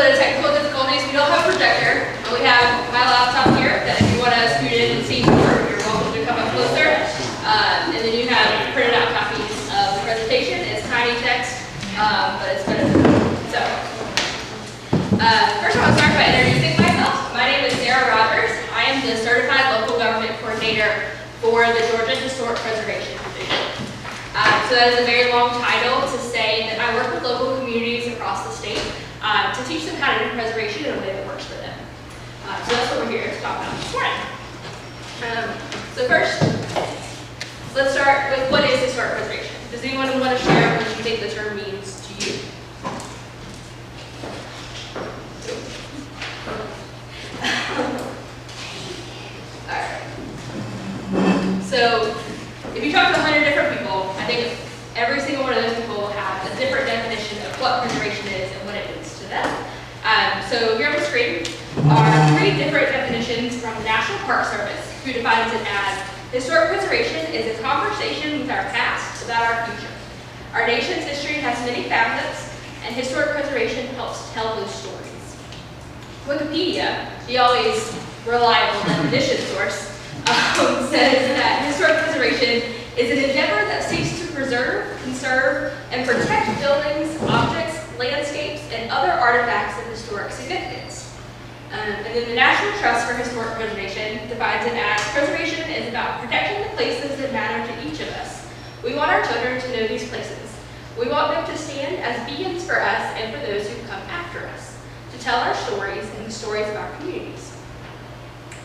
bit of technical difficulties. We don't have a projector, but we have my laptop here that if you want to scoot in and see more, you're welcome to come up closer. And then you have printed out copies of the presentation. It's tiny text, but it's good. So, first I want to start by introducing myself. My name is Sarah Rogers. I am the Certified Local Government Coordinator for the Georgia Historic Preservation Division. So that is a very long title to say that I work with local communities across the state to teach them how to do preservation in a way that works for them. So that's what we're here to talk about this morning. So first, let's start with what is historic preservation. Does anyone want to share what you think the term means to you? Alright. So if you talk to 100 different people, I think every single one of those people will have a different definition of what preservation is and what it means to them. So here on the screen are 3 different definitions from the National Park Service, who defines it as: historic preservation is a conversation with our past about our future. Our nation's history has many facets, and historic preservation helps tell those stories. Wikipedia, the always reliable definition source, says that historic preservation is an endeavor that seeks to preserve, conserve, and protect buildings, objects, landscapes, and other artifacts of historic significance. And then the National Trust for Historic Preservation defines it as: preservation is about protecting the places that matter to each of us. We want our children to know these places. We want them to stand as beacons for us and for those who come after us, to tell our stories and the stories of our communities.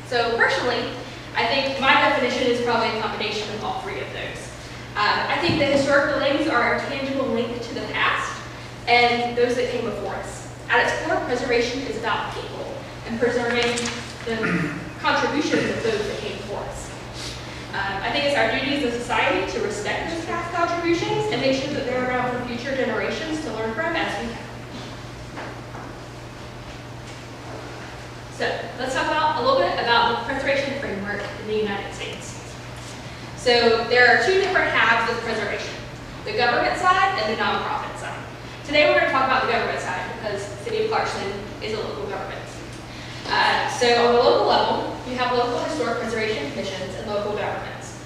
So personally, I think my definition is probably a combination of all 3 of those. I think that historic buildings are a tangible link to the past and those that came before us. At its core, preservation is about people and preserving the contributions of those that came before us. I think it's our duty as a society to respect those past contributions and make sure that they're around for future generations to learn from as we can. So let's talk about a little bit about the preservation framework in the United States. So there are 2 different halves of preservation: the government side and the nonprofit side. Today we're going to talk about the government side because the city of Clarkston is a local government. So on the local level, you have local historic preservation commissions and local governments.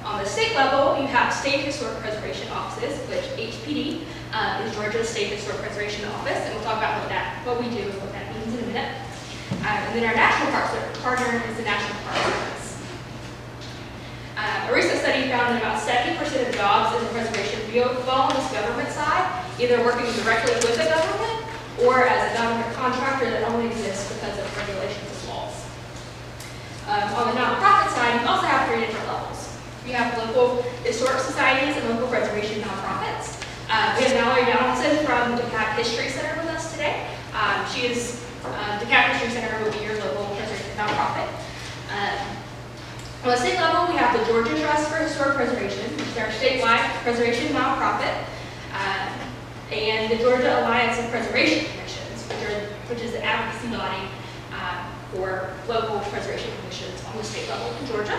On the state level, you have state historic preservation offices, which HPD is Georgia's State Historic Preservation Office, and we'll talk about what we do and what that means in a minute. And then our national park partner is the National Park Service. A recent study found that about 70% of jobs in the preservation field fall on this government side, either working directly with the government or as a government contractor that only exists because of regulations and laws. On the nonprofit side, you also have 3 different levels. You have local historic societies and local preservation nonprofits. We have Mallory Donaldson from DeKalb History Center with us today. She is DeKalb History Center will be your local preservation nonprofit. On the state level, we have the Georgia Trust for Historic Preservation, which is our statewide preservation nonprofit, and the Georgia Alliance of Preservation Commissions, which is the advocacy body for local preservation commissions on the state level in Georgia.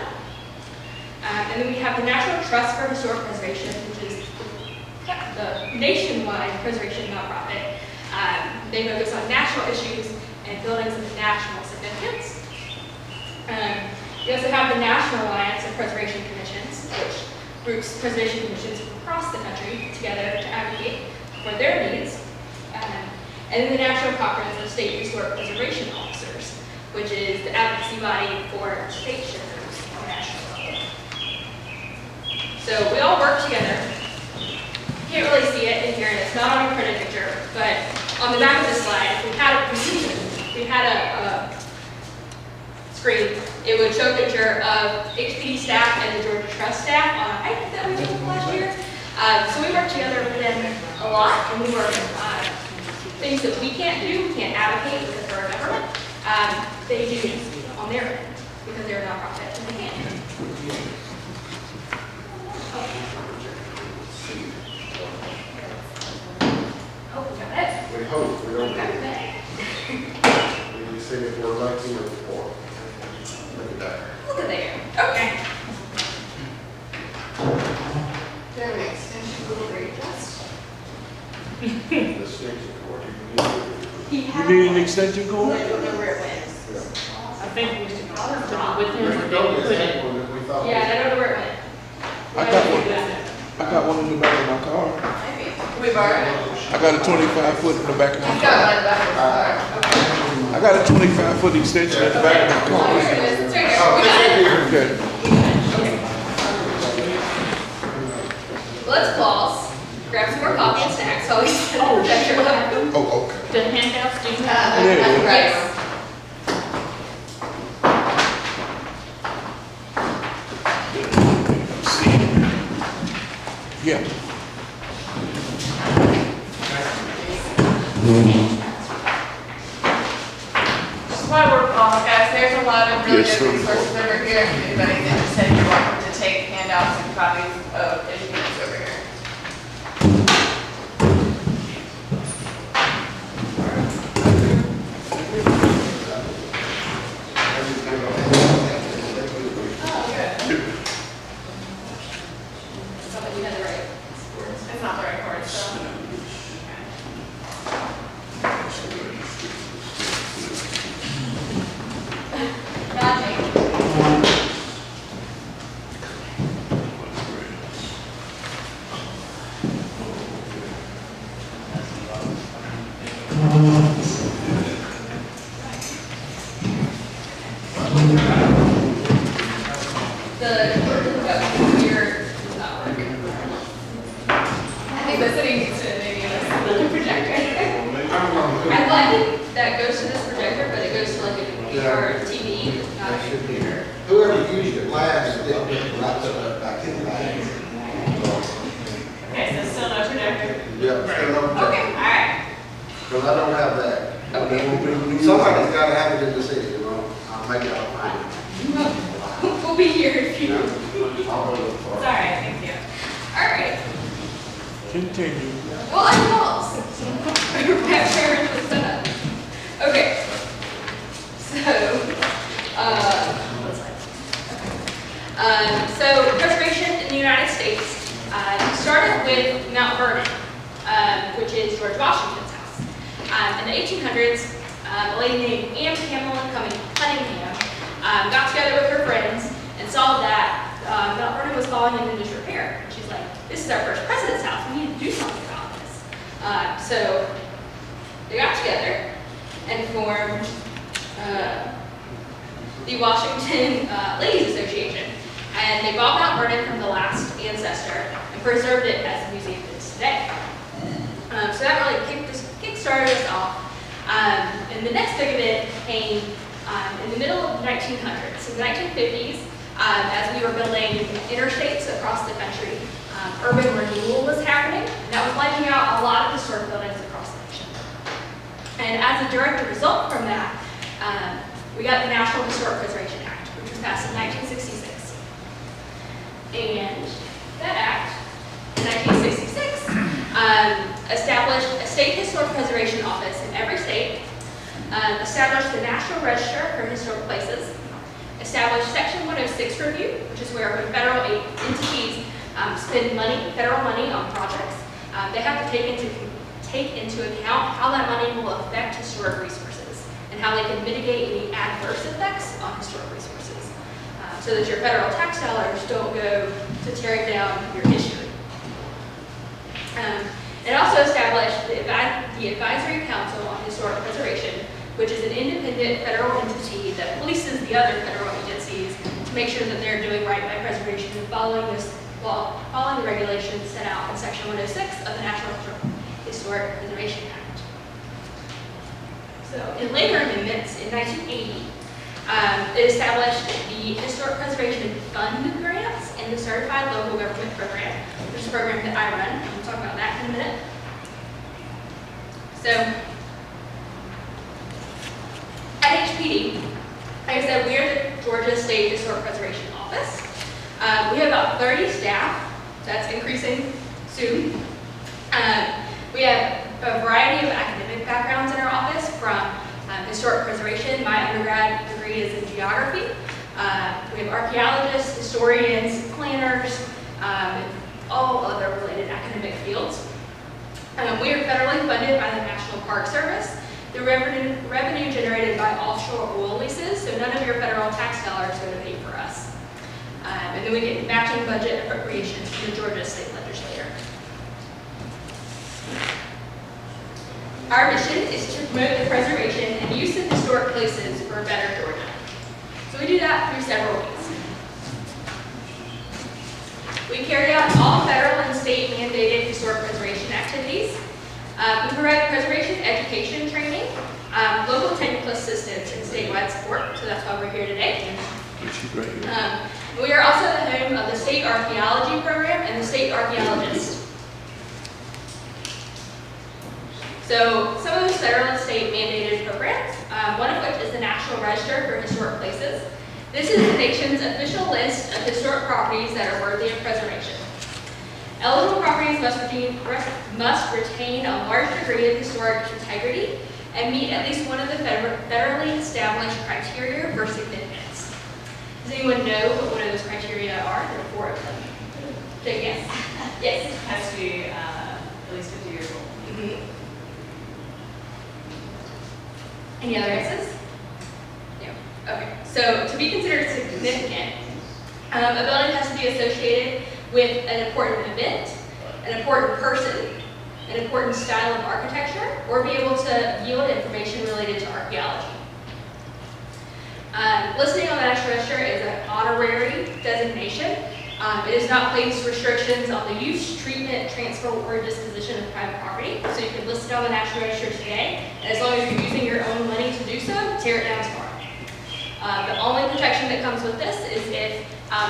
And then we have the National Trust for Historic Preservation, which is the nationwide preservation nonprofit. They focus on national issues and buildings of national significance. We also have the National Alliance of Preservation Commissions, which groups preservation commissions from across the country together to advocate for their needs. And then the National Conference of State Historic Preservation Officers, which is the advocacy body for state shelters on the national level. So we all work together. You can't really see it in here, and it's not on your printed picture, but on the back of this slide, if we had a screen, it would show a picture of HPD staff and the Georgia Trust staff on a hike that we did last year. So we work together with them a lot, and we work things that we can't do, we can't advocate because we're a government. They do on their end because they're a nonprofit and they can. Oh, we got it. We hope, we don't. We got it. We see if we're lucky or poor. Look at that. Look at there. Okay. There we go. Extension will readjust. The extension cord, you can use it. He You had need an one. extension I cord? don't know where it went. I think we should go with him We and told then you put the it. same one that we thought. Yeah, I don't know where it went. I got one. I got one in the back of my car. We borrowed it. I got a 25-foot in the back of my He's got car. one in the back of his car. I got a 25-foot extension in the back of my Oh, car. here it is. It's right here. Oh, We this got it. is here. Okay. Let's pause, grab some more coffee and snacks while we set up the projector. Oh, okay. The handouts, do you have? Yeah. Yes. Yeah. Just want to work off, guys. There's a lot of really Yes, good sir. resources over here. If anybody's interested, you're welcome to take handouts and copies of educators over here. Oh, good. Somebody had it right. It's not the right word, so. Not me. Your, not working. I think the city needs to maybe get another projector. I'd like it that goes to this projector, but it goes to like a computer or a TV, not a computer. Whoever used it last, it right to back in the line. Okay, so still no projector? Yeah, still no Okay, projector. all right. Because I don't have that. Okay. Somebody's gotta have it in the city, you know? I'll make it, I'll find it. We'll be here if you. I'll go look for It's it. all right, thank you. All right. Continue. Well, I know. Parents was set up. Okay. So, so preservation in the United States started with Mount Vernon, which is George Washington's house. In the 1800s, a lady named Anne Pamela Cunningham got together with her friends and saw that Mount Vernon was falling into disrepair. And she's like, this is our first president's house. We need to do something about this. So they got together and formed the Washington Ladies Association. And they bought Mount Vernon from the last ancestor and preserved it as a museum is today. So that really kick-started us off. And the next big event came in the middle of the 1900s. In the 1950s, as we were building interstates across the country, urban renewal was happening, and that was wiping out a lot of historic buildings across the nation. And as a direct result from that, we got the National Historic Preservation Act, which was passed in 1966. And that act, in 1966, established a state historic preservation office in every state, established the National Register for Historic Places, established Section 106 review, which is where when federal entities spend money, federal money on projects, they have to take into account how that money will affect historic resources and how they can mitigate any adverse effects on historic resources so that your federal tax dollars don't go to tearing down your history. It also established the Advisory Council on Historic Preservation, which is an independent federal entity that polices the other federal agencies to make sure that they're doing right by preservation and following the regulations set out in Section 106 of the National Historic Preservation Act. So, in later amendments in 1980, it established the Historic Preservation Fund grants and the Certified Local Government Program, which is a program that I run. We'll talk about that in a minute. So, at HPD, like I said, we are the Georgia State Historic Preservation Office. We have about 30 staff. That's increasing soon. We have a variety of academic backgrounds in our office, from historic preservation. My undergrad degree is in geography. We have archaeologists, historians, planners, and all other related academic fields. We are federally funded by the National Park Service, the revenue generated by offshore oil leases, so none of your federal tax dollars go to pay for us. And then we get matching budget appropriations from the Georgia State Legislature. Our mission is to promote the preservation and use of historic places for a better Georgia. So we do that through several ways. We carry out all federal and state mandated historic preservation activities. We provide preservation education training, local technical assistance, and statewide support, so that's why we're here today. We are also the home of the State Archaeology Program and the State Archaeologist. So some of those federal and state mandated programs, one of which is the National Register for Historic Places. This is the nation's official list of historic properties that are worthy of preservation. Eligible properties must retain a large degree of historic integrity and meet at least one of the federally established criteria for significance. Does anyone know what one of those criteria are? There are 4 of them. Jake, yes? Yes. It has to be at least 50 years old. Mm-hmm. Any other guesses? No. Okay. So to be considered significant, a building has to be associated with an important event, an important person, an important style of architecture, or be able to yield information related to archaeology. Listing on the National Register is an honorary designation. It does not place restrictions on the use, treatment, transfer, or disposition of private property. So you can list it on the National Register today, and as long as you're using your own money to do so, tear it down tomorrow. The only protection that comes with this is if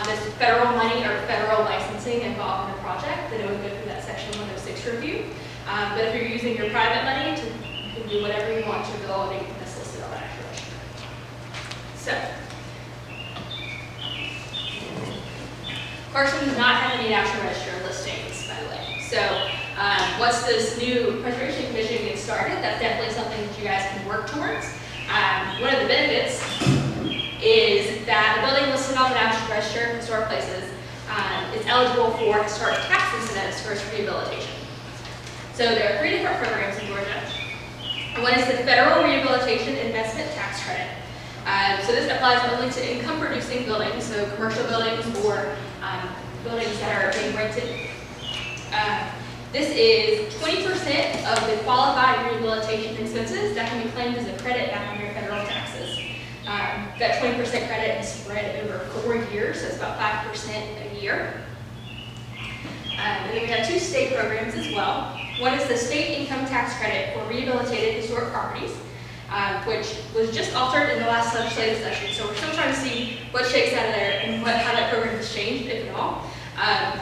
there's federal money or federal licensing involved in the project, then it would go through that Section 106 review. But if you're using your private money, you can do whatever you want to the building that's listed on the National Register. So, Clarkston does not have any National Register listings, by the way. So once this new Preservation Commission gets started, that's definitely something that you guys can work towards. One of the benefits is that the building listed on the National Register of Historic Places is eligible for historic tax incentives for its rehabilitation. So there are 3 different programs in Georgia. One is the Federal Rehabilitation Investment Tax Credit. So this applies only to income-producing buildings, so commercial buildings or buildings that are being rented. This is 20% of the qualified rehabilitation expenses that can be claimed as a credit back on your federal taxes. That 20% credit is spread over 4 years, so it's about 5% a year. And then we have 2 state programs as well. One is the State Income Tax Credit for Rehabilitated Historic Properties, which was just altered in the last legislative session. So we're still trying to see what shakes out of there and how that program has changed, if at all.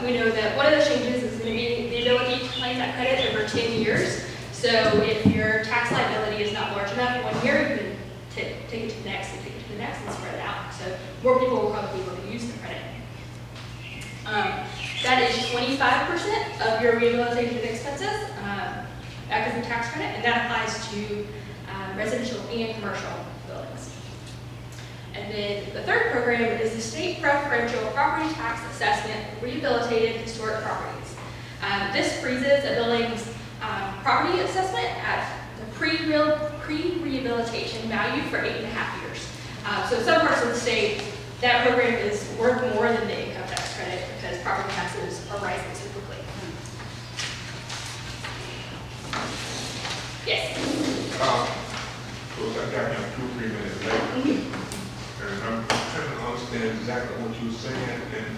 We know that one of the changes is going to be the ability to claim that credit over 10 years. So if your tax liability is not large enough 1 year, you can take it to the next and take it to the next and spread it out. So more people will probably be able to use the credit. That is 25% of your rehabilitation expenses back as a tax credit, and that applies to residential and commercial buildings. And then the third program is the State Preferential Property Tax Assessment for Rehabilitated Historic Properties. This freezes a building's property assessment at the pre-rehabilitation value for 8.5 years. So in some parts of the state, that program is worth more than the income tax credit because property taxes are rising so quickly. Yes? So I got here 2 or 3 minutes late. And I'm trying to understand exactly what you're saying and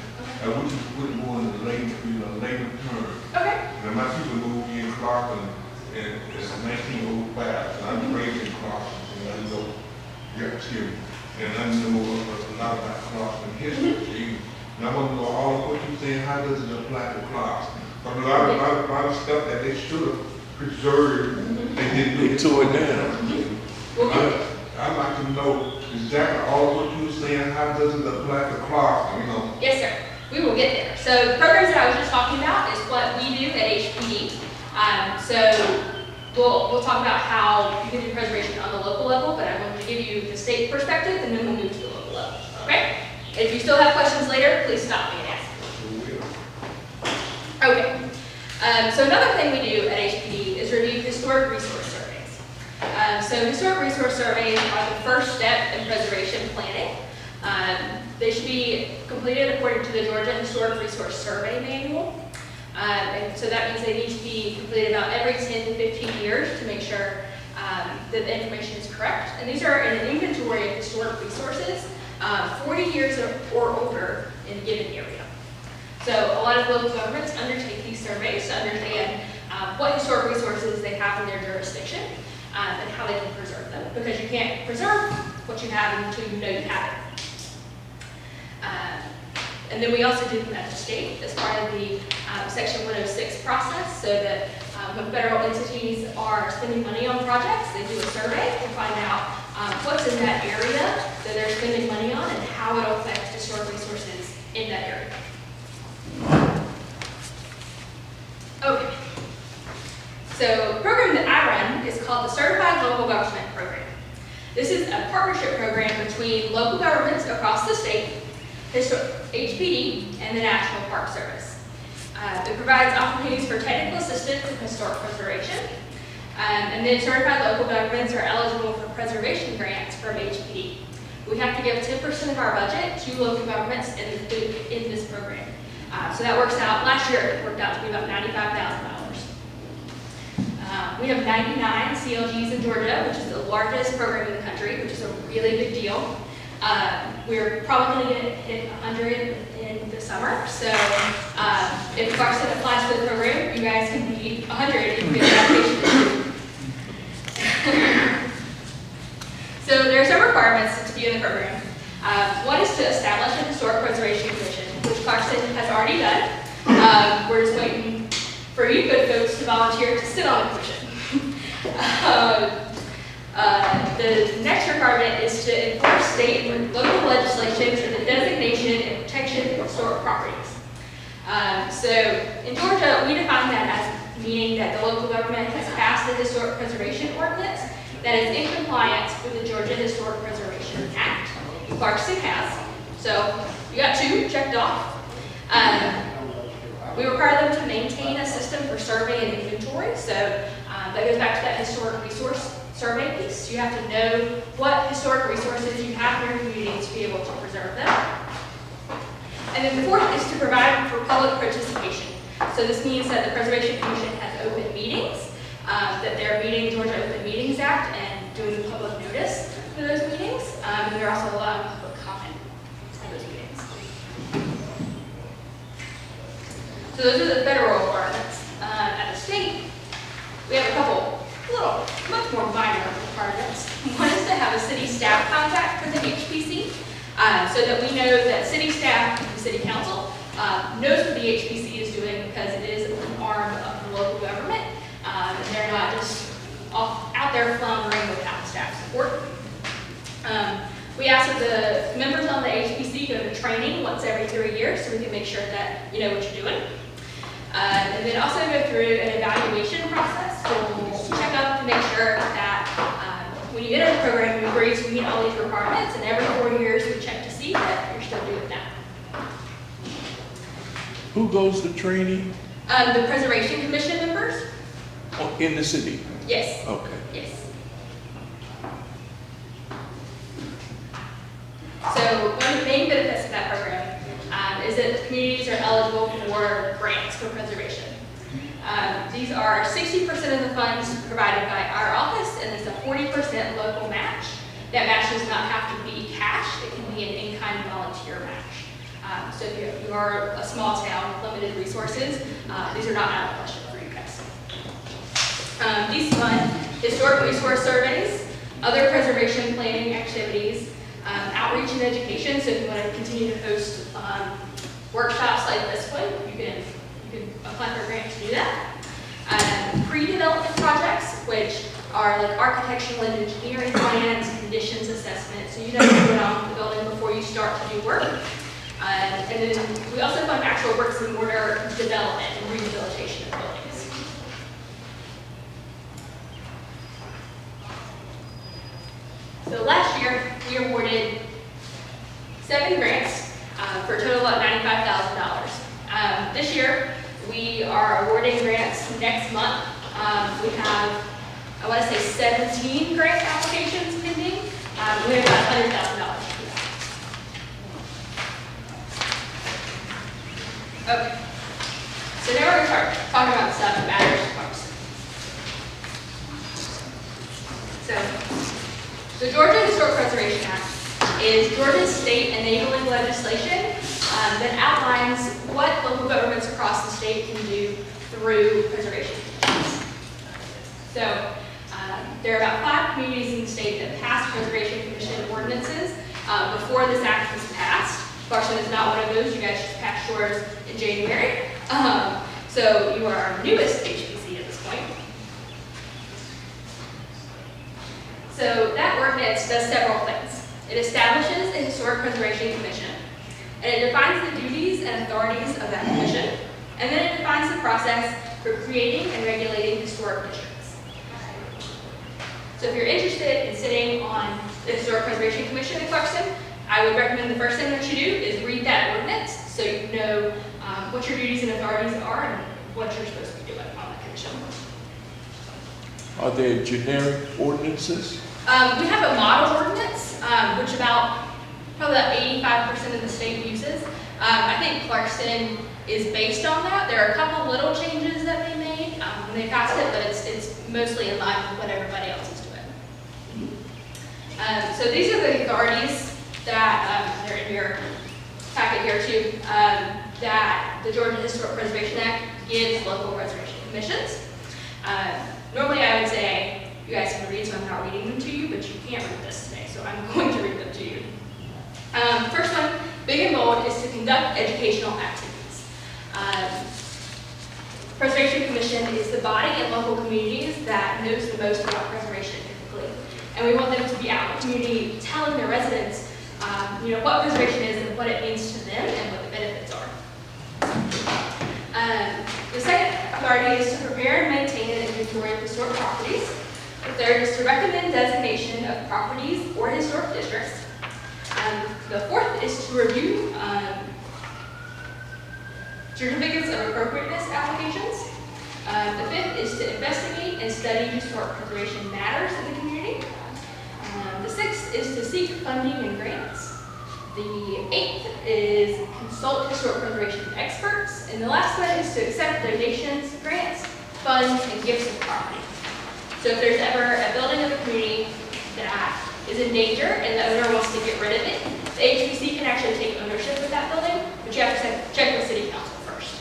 I wish you put more in the layman term. Okay. Now my people moved in Clarkston in 1905, and I'm raised in Clarkston, and I know, excuse me, and I know a lot about Clarkston history. And I want to know all of what you're saying, how does it apply to Clarkston? But a lot of stuff that they should have preserved, they didn't do. They tore it down. I'd like to know exactly all of what you're saying, how does it apply to Clarkston, you know? Yes, sir. We will get there. So the programs that I was just talking about is what we do at HPD. So we'll talk about how you can do preservation on the local level, but I wanted to give you the state perspective, and then we'll move to the local level. Okay? If you still have questions later, please stop me and ask. Okay. So another thing we do at HPD is review historic resource surveys. So So historic resource surveys are the first step in preservation planning. They should be completed according to the Georgia Historic Resource Survey Manual. And so that means they need to be completed about every 10 to 15 years to make sure that the information is correct. And these are an inventory of historic resources, 40 years or older in a given area. So a lot of local governments undertake these surveys to understand what historic resources they have in their jurisdiction and how they can preserve them, because you can't preserve what you have until you know you have it. And then we also do them at the state as part of the Section 106 process, so that when federal entities are spending money on projects, they do a survey to find out what's in that area that they're spending money on and how it affects historic resources in that area. Okay. So the program that I run is called the Certified Local Government Program. This is a partnership program between local governments across the state, HPD, and the National Park Service. It provides opportunities for technical assistance in historic preservation. And then certified local governments are eligible for preservation grants from HPD. We have to give 10% of our budget to local governments in this program. So that works out, last year it worked out to be about $95,000. We have 99 CLGs in Georgia, which is the largest program in the country, which is a really big deal. We're probably going to get hit 100 in the summer. So if Clarkston applies for the program, you guys can be 100 if you get an application. So there are some requirements to be in the program. One is to establish a historic preservation commission, which Clarkston has already done. We're just waiting for you good folks to volunteer to sit on the commission. The next requirement is to enforce state and local legislation for the designation and protection of historic properties. So in Georgia, we define that as meaning that the local government has passed a historic preservation ordinance that is in compliance with the Georgia Historic Preservation Act. Clarkston has. So you got 2 checked off. We require them to maintain a system for survey and inventory. So that goes back to that historic resource survey piece. You have to know what historic resources you have in your community to be able to preserve them. And then the 4th is to provide for public participation. So this means that the Preservation Commission has open meetings, that they're meeting Georgia Open Meetings Act and doing public notice for those meetings. And they're also allowing public comment at those meetings. So those are the federal requirements. At the state, we have a couple little, much more minor requirements. One is to have a city staff contact for the HPC, so that we know that city staff and the city council knows what the HPC is doing, because it is an arm of the local government. And they're not just out there floundering without staff support. We ask that the members on the HPC go to training once every 3 years, so we can make sure that you know what you're doing. And then also go through an evaluation process. So we'll check up to make sure that when you enter the program, you agree to meet all these requirements, and every 4 years we check to see that you're still doing that. Who goes to training? The Preservation Commission members? In the city? Yes. Okay. Yes. So one of the main benefits of that program is that communities are eligible for grants for preservation. These are 60% of the funds provided by our office, and it's a 40% local match. That match does not have to be cash. It can be an in-kind volunteer match. So if you are a small town with limited resources, these are not out of question for you guys. These fund historic resource surveys, other preservation planning activities, outreach and education. So if you want to continue to host workshops like this one, you can apply for grants to do that. Pre-development projects, which are like architectural and engineering plans, conditions assessment, so you know what's going on with the building before you start to do work. And then we also fund actual bricks and mortar development and rehabilitation of buildings. So last year, we awarded 7 grants for a total of $95,000. This year, we are awarding grants next month. We have, I want to say 17 grant $100,000 for that. Okay. So now we're gonna start talking about stuff that matters to Clarkston. So the Georgia Historic Preservation Act is Georgia's state enabling legislation that outlines what local governments across the state can do through preservation commissions. So there are about 5 communities in the state that passed preservation commission ordinances before this act was passed. Clarkston is not one of those. You guys just passed yours in January. So you are our newest HPC at this point. So that ordinance does several things. It establishes a historic preservation commission, and it defines the duties and authorities of that commission, and then it defines the process for creating and regulating historic districts. So if you're interested in sitting on the Historic Preservation Commission in Clarkston, I would recommend the first thing that you do is read that ordinance so you know what your duties and authorities are and what you're supposed to be doing on the commission. Are there generic ordinances? We have a model ordinance, which probably about 85% of the state uses. I think Clarkston is based on that. There are a couple little changes that they made when they passed it, but it's mostly in line with what everybody else is doing. So these are the authorities that they're in your packet here too, that the Georgia Historic Preservation Act gives local preservation commissions. Normally I would say you guys can read, so I'm not reading them to you, but you can't read this today, so I'm going to read them to you. First one, big and bold, is to conduct educational activities. Preservation Commission is the body in local communities that knows the most about preservation typically. And we want them to be out in the community telling their residents what preservation is and what it means to them and what the benefits are. The second authority is to prepare and maintain an inventory of historic properties. The third is to recommend designation of properties or historic districts. The fourth is to review certificates of appropriateness applications. The fifth is to investigate and study historic preservation matters in the community. The sixth is to seek funding and grants. The eighth is consult historic preservation experts. And the last one is to accept donations, grants, funds, and gifts of property. So if there's ever a building in the community that is in danger and the owner wants to get rid of it, the HPC can actually take ownership of that building, but you have to check with City Council first.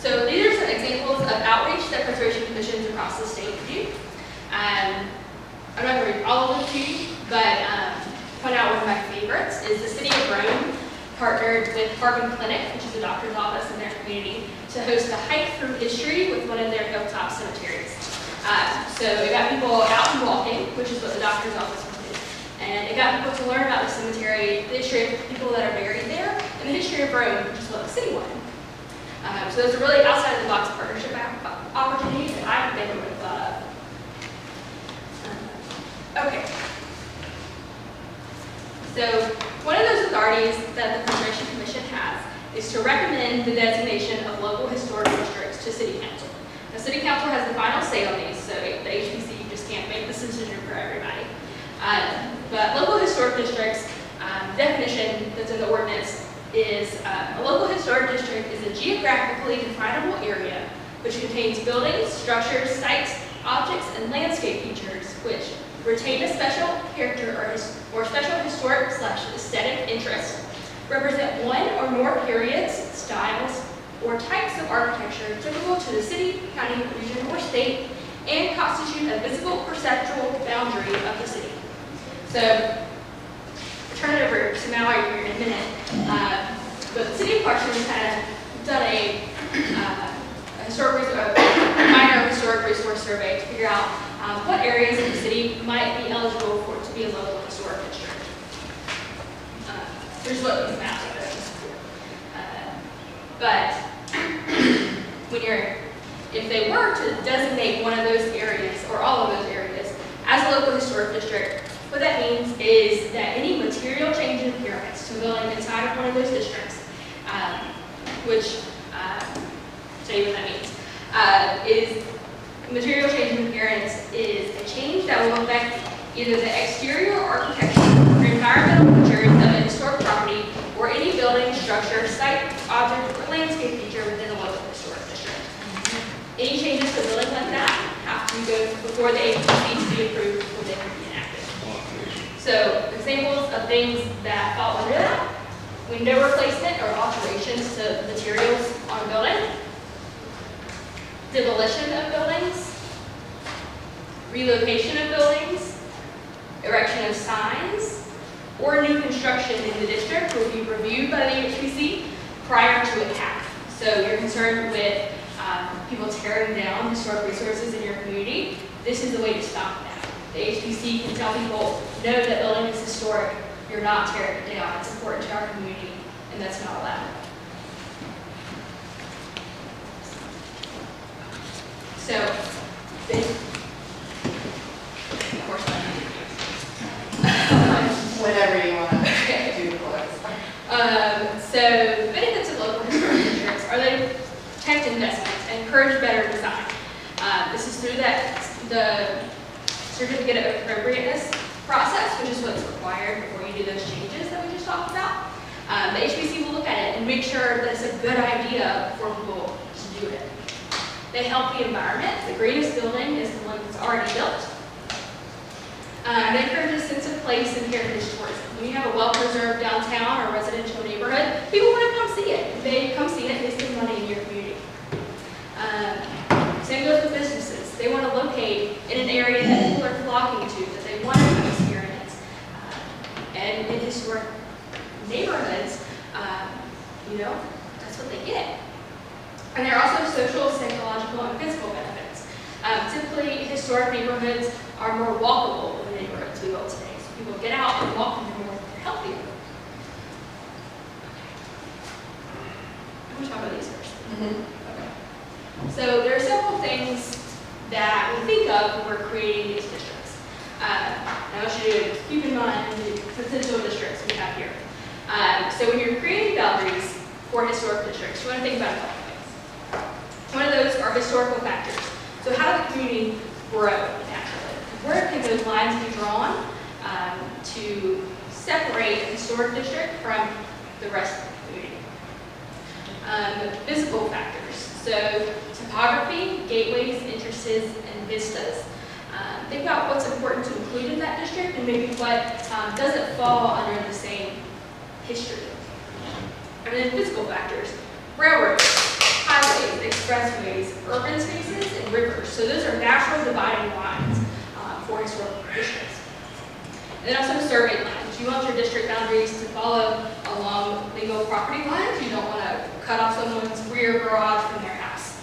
So these are some examples of outreach that preservation commissions across the state do. I'm not going to read all of them to you, but point out one of my favorites is the City of Rome partnered with Carbon Clinic, which is a doctor's office in their community, to host a hike through history with one of their hilltop cemeteries. So it got people out and walking, which is what the doctor's office would do. And it got people to learn about the cemetery, the history of people that are buried there, and the history of Rome, which is what the city wanted. So there's a really outside of the box partnership opportunity that I never would have thought of. Okay. So one of those authorities that the Preservation Commission has is to recommend the designation of local historic districts to City Council. Now, City Council has the final say on these, so the HPC just can't make this decision for everybody. But local historic districts, definition that's in the ordinance is a local historic district is a geographically definable area which contains buildings, structures, sites, objects, and landscape features which retain a special character or special historic / aesthetic interest, represent one or more periods, styles, or types of architecture typical to the city, county, region, or state, and constitute a visible perceptual boundary of the city. So, I'll turn it over to Mallory here in a minute. But the city of Clarkston has kind of done a minor historic resource survey to figure out what areas of the city might be eligible for it to be a local historic district. Here's what these maps are. But if they were to designate one of those areas or all of those areas as a local historic district, what that means is that any material change in appearance to a building inside of one of those districts, which, tell you what that means, is material change in appearance is a change that will affect either the exterior architecture or environmental features of a historic property or any building, structure, site, object, or landscape feature within the local historic district. Any changes to buildings like that have to go before the agency to be approved before they can be enacted. So examples of things that fall under that: window replacement or alterations to materials on a building, demolition of buildings, relocation of buildings, erection of signs, or new construction in the district will be reviewed by the HPC prior to a CAP. So you're concerned with people tearing down historic resources in your community. This is the way to stop that. The HPC can tell people, no, that building is historic. You're not tearing it down. It's important to our community, and that's not allowed. So, of course, Whatever you want to do for us. so benefits of local historic districts are they protect investments and encourage better design. This is through the certificate of appropriateness process, which is what's required before you do those changes that we just talked about. The HPC will look at it and make sure that it's a good idea for people to do it. They help the environment. The greenest building is the one that's already built. They encourage a sense of place and heritage tourism. When you have a well-preserved downtown or residential neighborhood, people want to come see it. If they come see it, they spend money in your community. Same goes with businesses. They want to locate in an area that people are flocking to, that they want to come experience. And in historic neighborhoods, that's what they get. And there are also social, psychological, and physical benefits. Typically, historic neighborhoods are more walkable than the neighborhoods we build today. So people get out and walk, and they're healthier. I'm going to talk about these first. Okay. So there are several things that we think of when we're creating these districts. I want you to keep in mind the potential districts we have here. So when you're creating boundaries for historic districts, you want to think about a couple things. One of those are historical factors. So how does the community grow naturally? Where can those lines be drawn to separate a historic district from the rest of the community? Physical factors. So topography, gateways, entrances, and vistas. Think about what's important to include in that district and maybe what doesn't fall under the same history. And then physical factors. Railroads, highways, expressways, urban spaces, and rivers. So those are natural dividing lines for historical districts. And then also survey lines. You want your district boundaries to follow along legal property lines. You don't want to cut off someone's rear garage from their house.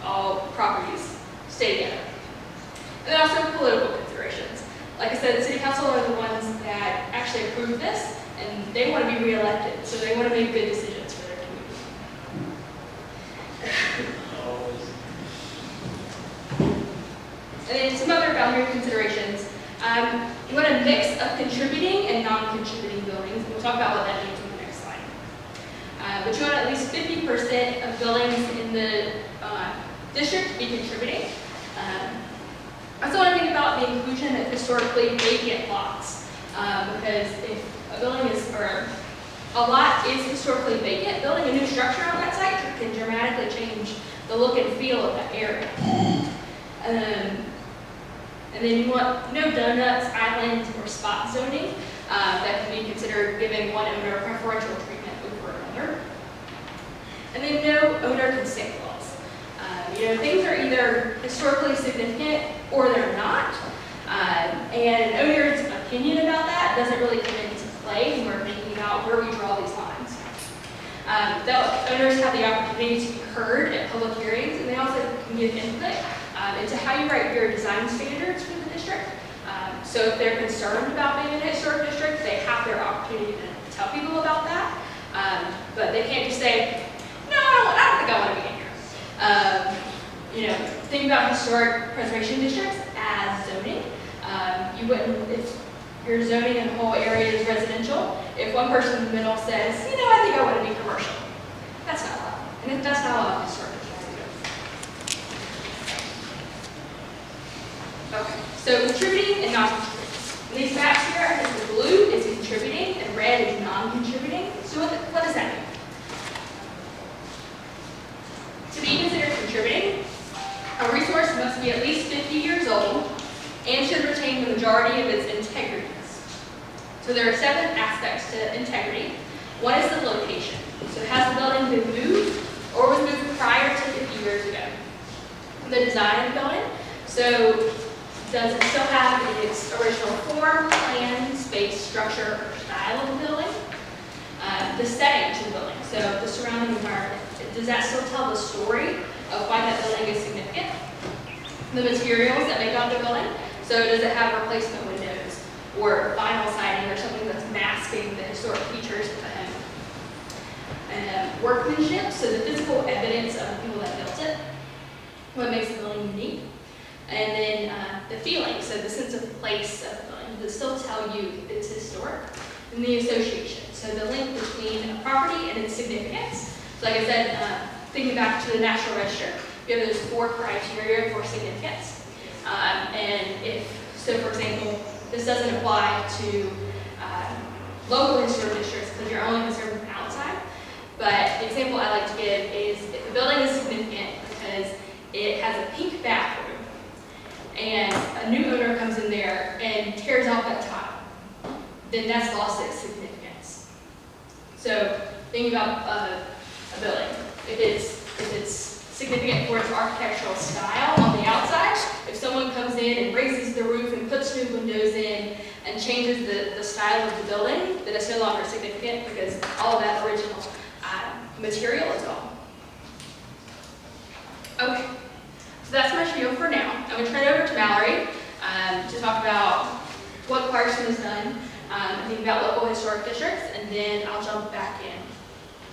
All properties stay together. And then also political considerations. Like I said, the city council are the ones that actually approve this, and they want to be reelected, so they want to make good decisions for their community. And then some other boundary considerations. You want a mix of contributing and non-contributing buildings, and we'll talk about what that means in the next slide. But you want at least 50% of buildings in the district to be contributing. I also want to think about the inclusion of historically vacant lots, because if a building is, or a lot is historically vacant, building a new structure on that site can dramatically change the look and feel of that area. And then you want no donuts, islands, or spot zoning that can be considered giving one owner preferential treatment over another. And then no owner consent laws. Things are either historically significant or they're not. And an owner's opinion about that doesn't really come into play when we're thinking about where we draw these lines. The owners have the opportunity to be heard at public hearings, and they also can give input into how you write your design standards for the district. So if they're concerned about being in a historic district, they have their opportunity to tell people about that. But they can't just say, no, I don't think I want to be in here. Think about historic preservation districts as zoning. You wouldn't, if your zoning in the whole area is residential, if one person in the middle says, I think I want to be commercial, that's not allowed. And that's not allowed in historic districts. Okay, so contributing and non-contributing. In these maps here, I think the blue is contributing and red is non-contributing. So what does that mean? To be considered contributing, a resource must be at least 50 years old and should retain the majority of its integrities. So there are 7 aspects to integrity. One is the location. So has the building been moved or was moved prior to 50 years ago? The design of the building. So does it still have its original form, plan, space, structure, or style of the building? The setting to the building, so the surrounding environment. Does that still tell the story of why that building is significant? The materials that make up the building. So does it have replacement windows or vinyl siding or something that's masking the historic features of the home? Workmanship, so the physical evidence of the people that built it. What makes the building unique? And then the feeling, so the sense of place of the building. Does it still tell you it's historic? And the association, so the link between a property and its significance. So like I said, thinking back to the National Register, you have those 4 criteria for significance. And so for example, this doesn't apply to local historic districts because you're only concerned with outside. But the example I like to give is if the building is significant because it has a pink bathroom and a new owner comes in there and tears out that tile, then that's lost its significance. So thinking about a building, if it's significant for its architectural style on the outside, if someone comes in and raises the roof and puts new windows in and changes the style of the building, then it's no longer significant because all of that original material is gone. Okay, so that's my spiel for now. I'm going to turn it over to Mallory to talk about what Clarkston has done, and think about local historic districts, and then I'll jump back in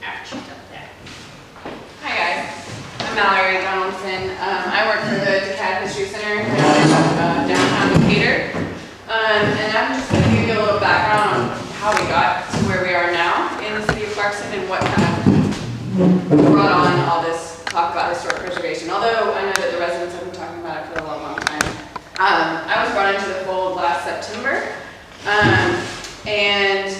after she's done with that. Hi guys, I'm Mallory Donaldson. I work for the DeKalb History Center downtown Decatur. And I'm just going to give you a little background on how we got to where we are now in the city of Clarkston and what kind of brought on all this talk about historic preservation. Although I know that the residents have been talking about it for a long, long time. I was brought into the fold last September. And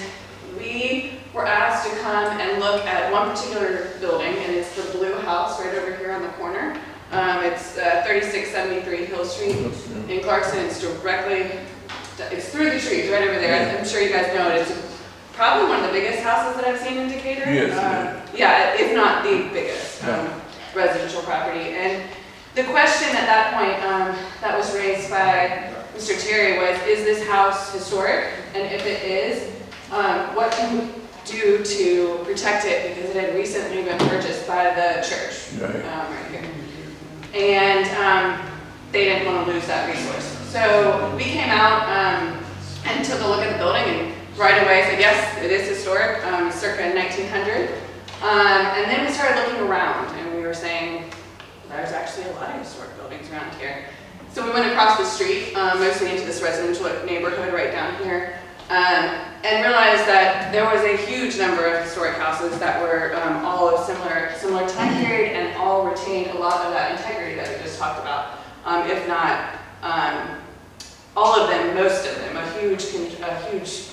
we were asked to come and look at one particular building, and it's the blue house right over here on the corner. It's 3673 Hill Street in Clarkston. It's through the trees right over there. I'm sure you guys know it. It's probably one of the biggest houses that I've seen in Decatur. Yes. Yeah, if not the biggest residential property. And the question at that point that was raised by Mr. Terry was, is this house historic? And if it is, what can we do to protect it? Because it had recently been purchased by the church right here. And they didn't want to lose that resource. So we came out and took a look at the building and right away said, yes, it is historic, circa 1900. And then we started looking around and we were saying, there's actually a lot of historic buildings around here. So we went across the street, mostly into this residential neighborhood right down here, and realized that there was a huge number of historic houses that were all of similar time period and all retained a lot of that integrity that we just talked about, if not all of them, most of them, a huge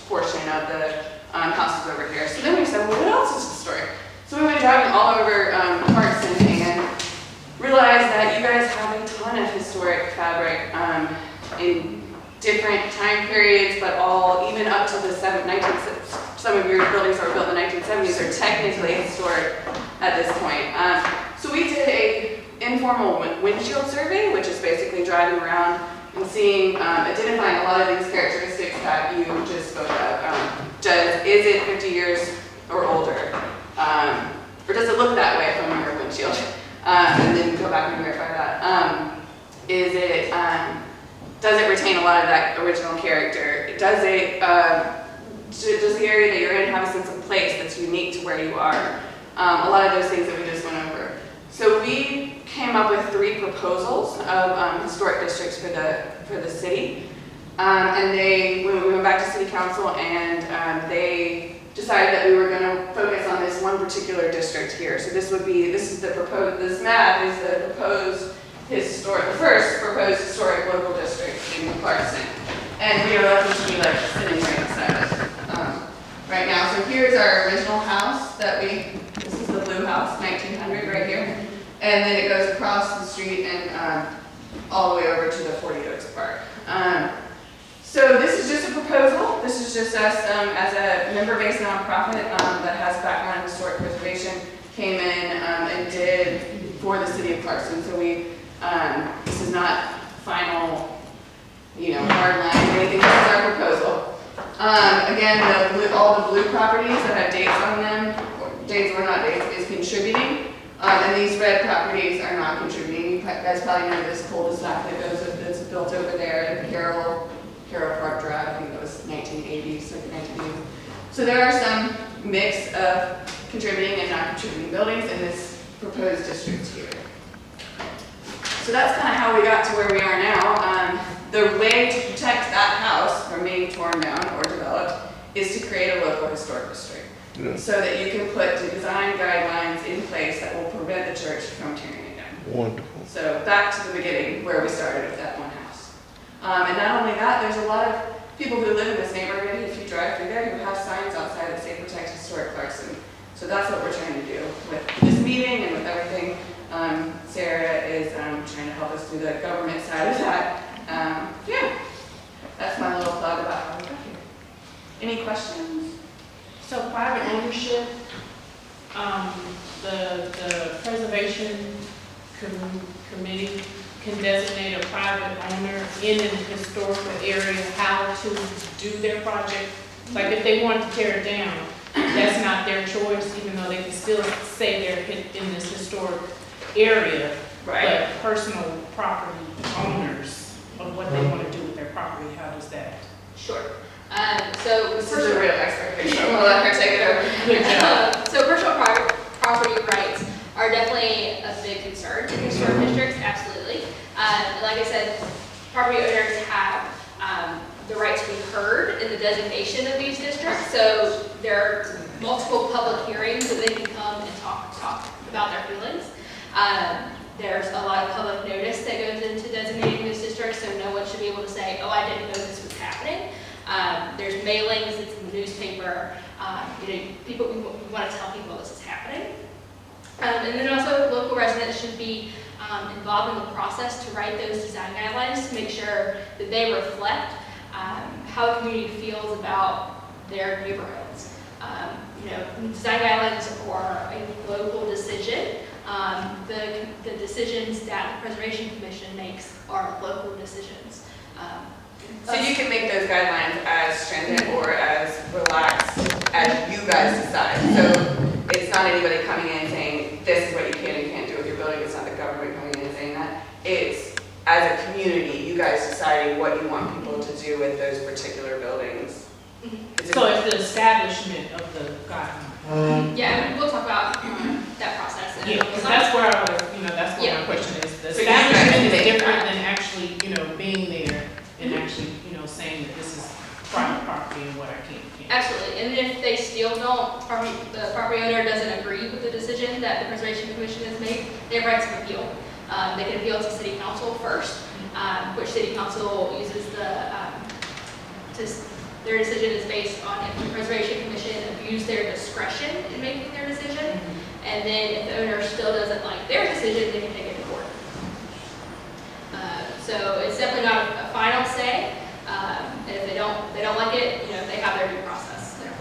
portion of the houses over here. So then we said, well, what else is historic? So we went driving all over Clarkston and realized that you guys have a ton of historic fabric in different time periods, but all, even up to the 1970s. Some of your buildings that were built in the 1970s are technically historic at this point. So we did a informal windshield survey, which is basically driving around and seeing, identifying a lot of these characteristics that you just spoke of. Is it 50 years or older? Or does it look that way from your windshield? And then go back and verify that. Does it retain a lot of that original character? Does the area that you're in have a sense of place that's unique to where you are? A lot of those things that we just went over. So we came up with 3 proposals of historic districts for the city. And we went back to city council and they decided that we were going to focus on this one particular district here. So this map is the first proposed historic local district And we are lucky to be like sitting right beside it right now. So here's our original house this is the blue house, 1900 right here. And then it goes across the street and all the way over to the 40 Oaks Park. So this is just a proposal. This is just us as a member-based nonprofit that has background in historic preservation, came in and did for the city of Clarkston. So this is not final, hard line or anything. This is our proposal. Again, all the blue properties that have dates on them, or dates or not dates, is contributing. And these red properties are not contributing. You guys probably know this cul-de-sac that's built over there in Carroll Park Drive. I think it was 1980s, like 1980s. So there are some mix of contributing and not contributing buildings in this proposed district here. So that's kind of how we got to where we are now. The way to protect that house from being torn down or developed is to create a local historic district. Yeah. So that you can put design guidelines in place that will prevent the church from tearing it down. Wonderful. So back to the beginning where we started with that one house. And not only that, there's a lot of people who live in this neighborhood, if you drive through there, who have signs outside that say protect historic Clarkston. So that's what we're trying to do with this meeting and with everything. Sarah is trying to help us do the government side of that. Yeah, that's my little plug about how we got here. Any questions? So private ownership, the preservation committee can designate a private owner in an historical area how to do their project. Like if they want to tear it down, that's not their choice, even though they can still say they're in this historic area. Right. But personal property owners of what they want to do with their property, how does that? Sure. So This is a real expert here, so I'm gonna let her take it over. Good job. So personal property rights are definitely a big concern in historic districts, absolutely. Like I said, property owners have the right to be heard in the designation of these districts. So there are multiple public hearings that they can come and talk about their feelings. There's a lot of public notice that goes into designating those districts, so no one should be able to say, oh, I didn't know this was happening. There's mailings, it's in the newspaper. People, we want to tell people this is happening. And then also local residents should be involved in the process to write those design guidelines to make sure that they reflect how the community feels about their neighborhoods. Design guidelines are a local decision. The decisions that the Preservation Commission makes are local decisions. So you can make those guidelines as stringent or as relaxed as you guys decide. So it's not anybody coming in saying, this is what you can and can't do with your building. It's not the government coming in and saying that. It's, as a community, you guys deciding what you want people to do with those particular buildings. So it's the establishment of the guideline. Yeah, we'll talk about that process. Yeah, because that's where I was, that's where my question is. The So you guys establishment is make different that. than actually, being there and actually, saying that this is private property and what I can't. Absolutely, and if they still don't, the property owner doesn't agree with the decision that the Preservation Commission has made, they have rights of appeal. They can appeal to City Council first, which City Council uses their decision is based on if the Preservation Commission abused their discretion in making their decision, and then if the owner still doesn't like their decision, they can take it to court. So it's definitely not a final say, and if they don't like it, they have their due process there.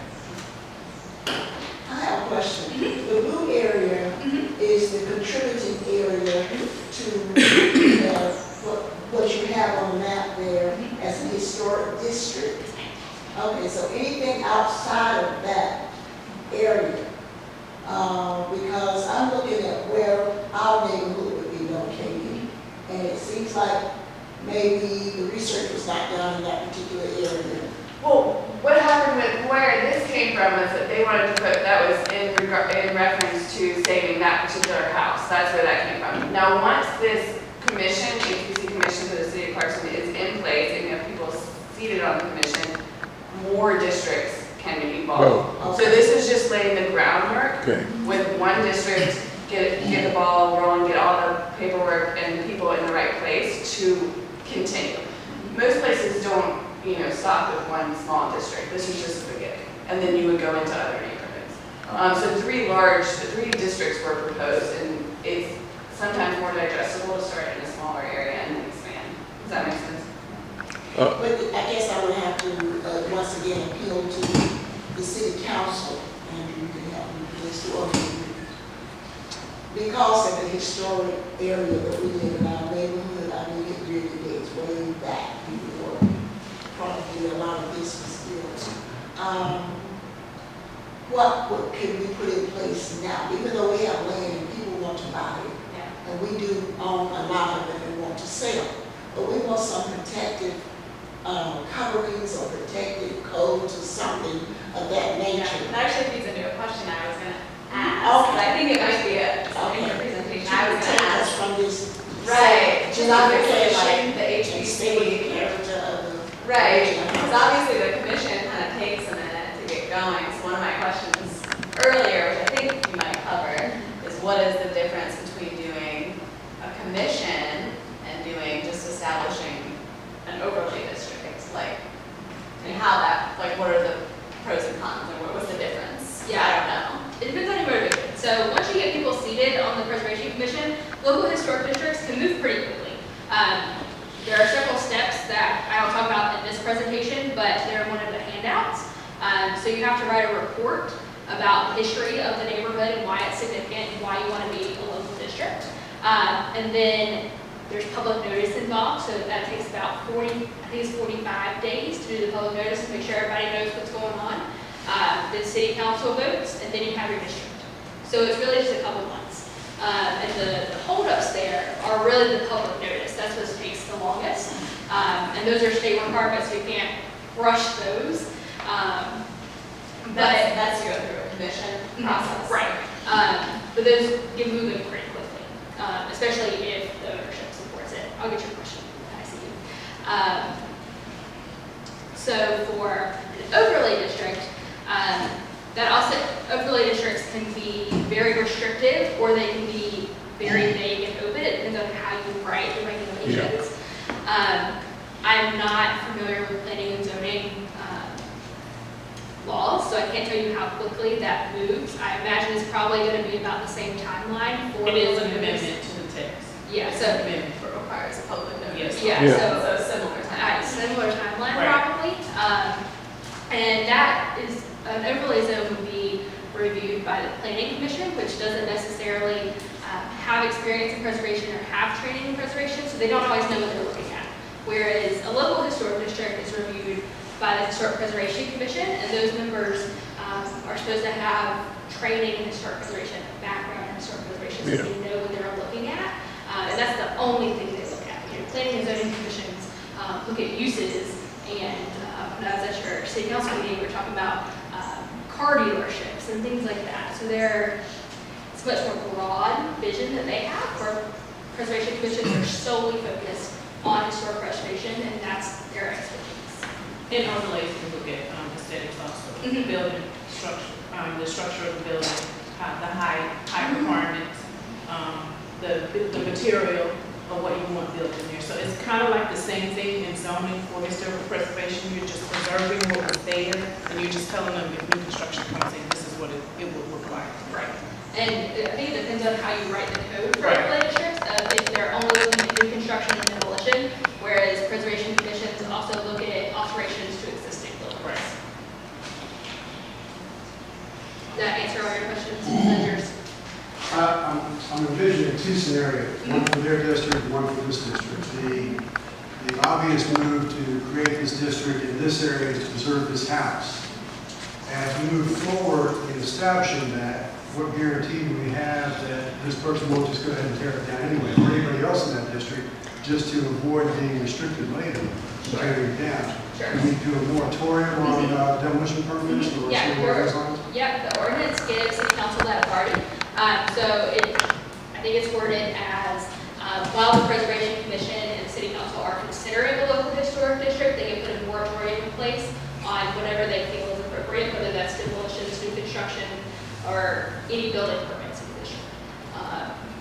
I have a question. The blue area is the contributing area to what you have on the map there as an historic district. Okay, so anything outside of that area, because I'm looking at where our neighborhood would be located, and it seems like maybe the research was not done in that particular area. Well, what happened with where this came from was that they wanted to put, that was in reference to saving that particular house. That's where that came from. Now, once this commission, HPC commission to the city of Clarkston is in place, and you have people seated on the commission, more districts can be involved. Oh, So this is just laying the groundwork okay. with one district, get the ball rolling, get all the paperwork and the people in the right place to continue. Most places don't stop with one small district. This was just the beginning. And then you would go into other neighborhoods. So three districts were proposed, and it's sometimes more digestible to start in a smaller area and then expand. Does that make sense? But I guess I would have to, once again, appeal to the city council, and you can help me with this, or because of the historic area that we live in our neighborhood, I mean, it really dates way back before probably a lot of this was built. What can we put in place now, even though we have land and people want to buy it, Yeah. and we do own a lot of it and want to sell, but we want some protective coverings or protective codes or something of that Yeah, nature. that actually feeds into a question I was going to ask. Okay. I think it might be in your presentation. I was going to Protect us ask. from this. Right, Just because obviously like the and stay with the HBC. character of the. Right, because obviously the commission kind of takes a minute to get going. So one of my questions earlier, which I think you might cover, is what is the difference between doing a commission and doing just establishing an overlay district? Like, and how that, like, what are the pros and cons, and what was the difference? Yeah. I don't know. It depends on your motivation. So once you get people seated on the Preservation Commission, local historic districts can move pretty quickly. There are several steps that I will talk about in this presentation, but they're one of the handouts. So you have to write a report about the history of the neighborhood and why it's significant and why you want to be a local district. And then there's public notice involved, so that takes about 45 days to do the public notice to make sure everybody knows what's going on. The city council votes, and then you have your district. So it's really just a couple months. And the holdups there are really the public notice. That's what takes the longest. And those are state requirements, so you can't rush those. That's to go through a commission process. Right. But those get moving pretty quickly, especially if the ownership supports it. I'll get your question. I see you. So for an overlay district, that also, overlay districts can be very restrictive or they can be very vague and open. It depends on how you write the regulations. I'm not familiar with planning and zoning laws, so I can't tell you how quickly that moves. I imagine it's probably going to be about the same timeline for. It is an amendment to the text. Yeah, It's so. an amendment. It requires a public notice. Yes. Yeah, Yeah. so. similar time. Similar timeline Right. probably. And that is, an overlay zone would be reviewed by the planning commission, which doesn't necessarily have experience in preservation or have training in preservation, so they don't always know what they're looking at. Whereas a local historic district is reviewed by the Historic Preservation Commission, and those members are supposed to have training in historic preservation, background in historic preservation, so they know what they're looking at. And that's the only thing they look at. Planning and zoning commissions look at uses, and when I was at your city council meeting, we were talking about car dealerships and things like that. So it's much more broad vision that they have, where preservation commissions are solely focused on historic preservation, and that's their expertise. In overlays, we look at aesthetics also, building structure, the structure of the building, the height requirements, the material of what you want built in there. So it's kind of like the same thing in zoning for historical preservation. You're just preserving what was there, and you're just telling them if new construction comes in, this is what it would look like. Right. And I think it depends on how you write the code for Right. overlay districts. If they're only looking at new construction and demolition, whereas preservation commissions also look at alterations to existing buildings. Right. Does that answer all your questions? Is that yours? I'm envisioning two scenarios, one for their district and one for this district. The obvious move to create this district in this area is to preserve this house. As we move forward in establishing that, what guarantee do we have that this person won't just go ahead and tear it down anyway, or anybody else in that district, just to avoid being restricted later, tearing it down? Sure. Do we do a moratorium on demolition permits or Yeah, something along those lines? Yep, the ordinance gives city council that authority. I think it's worded as, while the Preservation Commission and the city council are considering a local historic district, they can put a moratorium in place on whatever they feel is appropriate, whether that's demolitions, new construction, or any building permits in the district.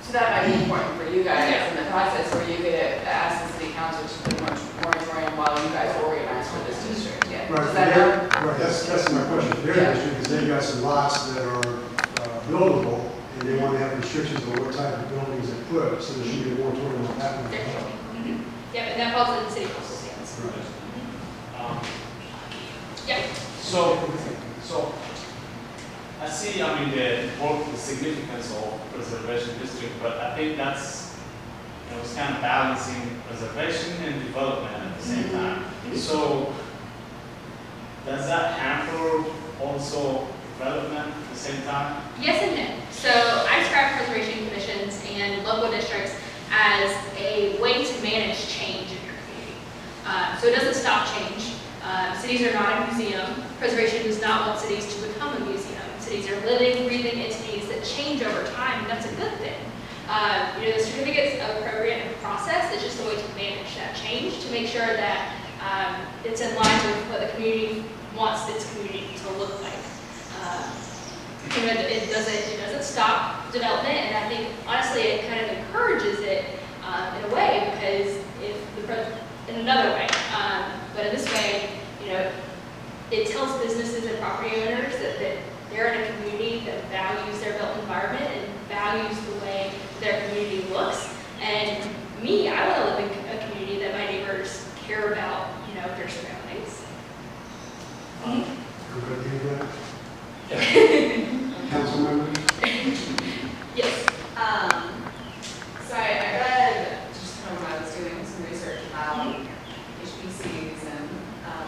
So that might be important for you guys Yeah. in the process, where you could ask the city council to put a moratorium while you guys organize for this Right, Does that help? right, that's my question. For their Yeah. district, is they've got some lots that are buildable, and they want to have restrictions on what type of buildings they put, so there should be a moratorium on that one. There should be. Yep, and that falls in the city council's hands. Um, Yeah. So I see, I mean, both the significance of preservation district, but I think that's, it's kind of balancing preservation and development at the same time. So does that hamper also development at the same time? Yes and no. So I describe preservation commissions and local districts as a way to manage change in your community. So it doesn't stop change. Cities are not a museum. Preservation does not want cities to become a museum. Cities are living, breathing entities that change over time, and that's a good thing. The certificates of appropriate process is just a way to manage that change, to make sure that it's in line with what the community wants its community to look like. It doesn't stop development, and I think honestly it kind of encourages it in a way, because in another way, but in this way, it tells businesses and property owners that they're in a community that values their built environment and values the way their community looks. And me, I want to live in a community that my neighbors care about, their surroundings. Everybody hear that? Council members? So Yes. I read, just when I was doing some research about HBCs and